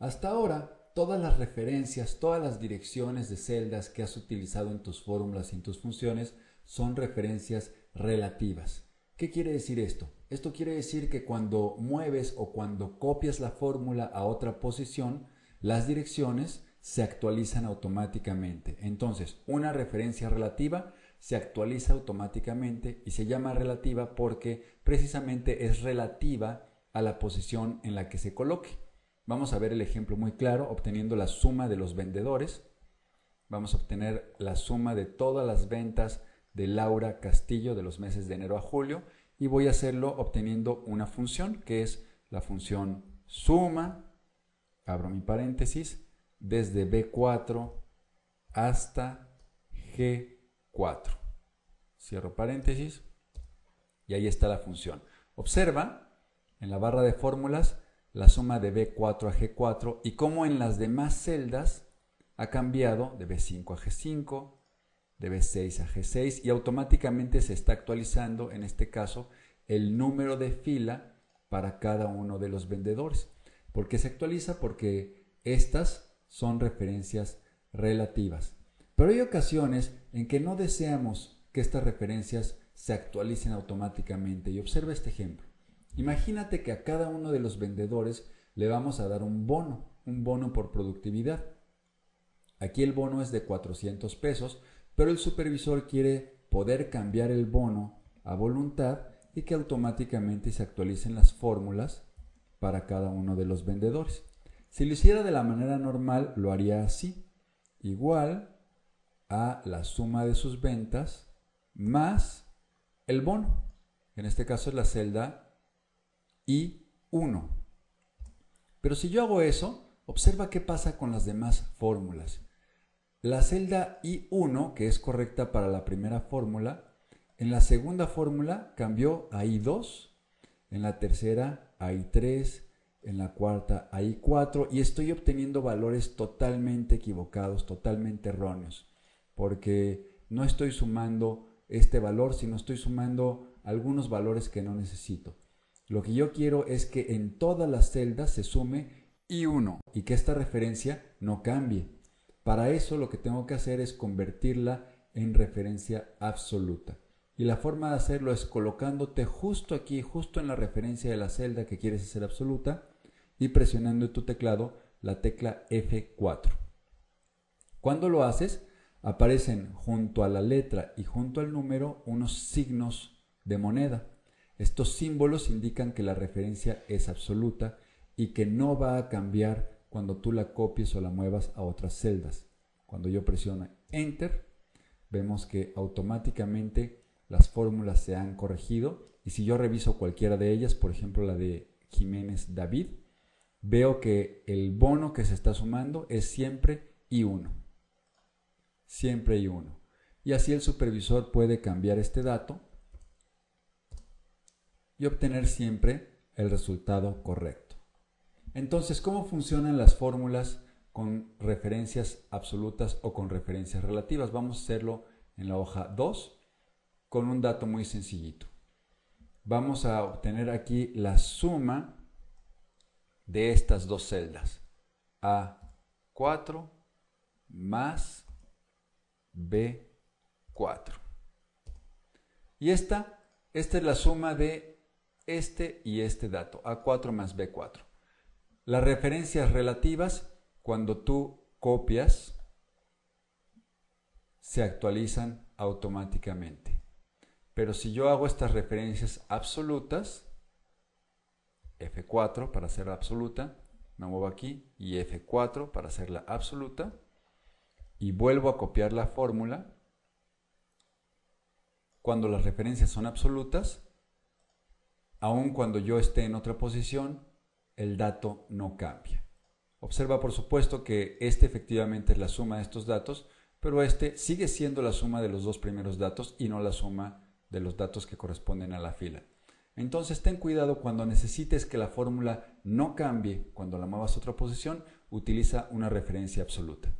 Hasta ahora, todas las referencias, todas las direcciones de celdas que has utilizado en tus fórmulas y en tus funciones son referencias relativas. ¿Qué quiere decir esto? Esto quiere decir que cuando mueves o cuando copias la fórmula a otra posición, las direcciones se actualizan automáticamente. Entonces, una referencia relativa se actualiza automáticamente y se llama relativa porque precisamente es relativa a la posición en la que se coloque. Vamos a ver el ejemplo muy claro, obteniendo la suma de los vendedores. Vamos a obtener la suma de todas las ventas de Laura Castillo de los meses de enero a julio y voy a hacerlo obteniendo una función que es la función suma, abro mi paréntesis, desde B4 hasta G4. Cierro paréntesis y ahí está la función. Observa en la barra de fórmulas la suma de B4 a G4 y cómo en las demás celdas ha cambiado de B5 a G5, de B6 a G6 y automáticamente se está actualizando, en este caso, el número de fila para cada uno de los vendedores. ¿Por qué se actualiza? Porque estas son referencias relativas. Pero hay ocasiones en que no deseamos que estas referencias se actualicen automáticamente. Y observa este ejemplo. Imagínate que a cada uno de los vendedores le vamos a dar un bono por productividad. Aquí el bono es de 400 pesos, pero el supervisor quiere poder cambiar el bono a voluntad y que automáticamente se actualicen las fórmulas para cada uno de los vendedores. Si lo hiciera de la manera normal, lo haría así. Igual a la suma de sus ventas más el bono. En este caso es la celda I1. Pero si yo hago eso, observa qué pasa con las demás fórmulas. La celda I1, que es correcta para la primera fórmula, en la segunda fórmula cambió a I2, en la tercera a I3, en la cuarta a I4 y estoy obteniendo valores totalmente equivocados, totalmente erróneos, porque no estoy sumando este valor, sino estoy sumando algunos valores que no necesito. Lo que yo quiero es que en todas las celdas se sume I1 y que esta referencia no cambie. Para eso lo que tengo que hacer es convertirla en referencia absoluta. Y la forma de hacerlo es colocándote justo aquí, justo en la referencia de la celda que quieres hacer absoluta y presionando en tu teclado la tecla F4. Cuando lo haces, aparecen junto a la letra y junto al número unos signos de moneda. Estos símbolos indican que la referencia es absoluta y que no va a cambiar cuando tú la copies o la muevas a otras celdas. Cuando yo presiono Enter, vemos que automáticamente las fórmulas se han corregido y si yo reviso cualquiera de ellas, por ejemplo la de Jiménez David, veo que el bono que se está sumando es siempre I1. Siempre I1. Y así el supervisor puede cambiar este dato y obtener siempre el resultado correcto. Entonces, ¿cómo funcionan las fórmulas con referencias absolutas o con referencias relativas? Vamos a hacerlo en la hoja 2 con un dato muy sencillito. Vamos a obtener aquí la suma de estas dos celdas. A4 más B4. Y esta es la suma de este y este dato, A4 más B4. Las referencias relativas, cuando tú copias, se actualizan automáticamente. Pero si yo hago estas referencias absolutas, F4 para hacerla absoluta, me muevo aquí y F4 para hacerla absoluta, y vuelvo a copiar la fórmula, cuando las referencias son absolutas, aun cuando yo esté en otra posición, el dato no cambia. Observa por supuesto que este efectivamente es la suma de estos datos, pero este sigue siendo la suma de los dos primeros datos y no la suma de los datos que corresponden a la fila. Entonces ten cuidado cuando necesites que la fórmula no cambie cuando la muevas a otra posición, utiliza una referencia absoluta.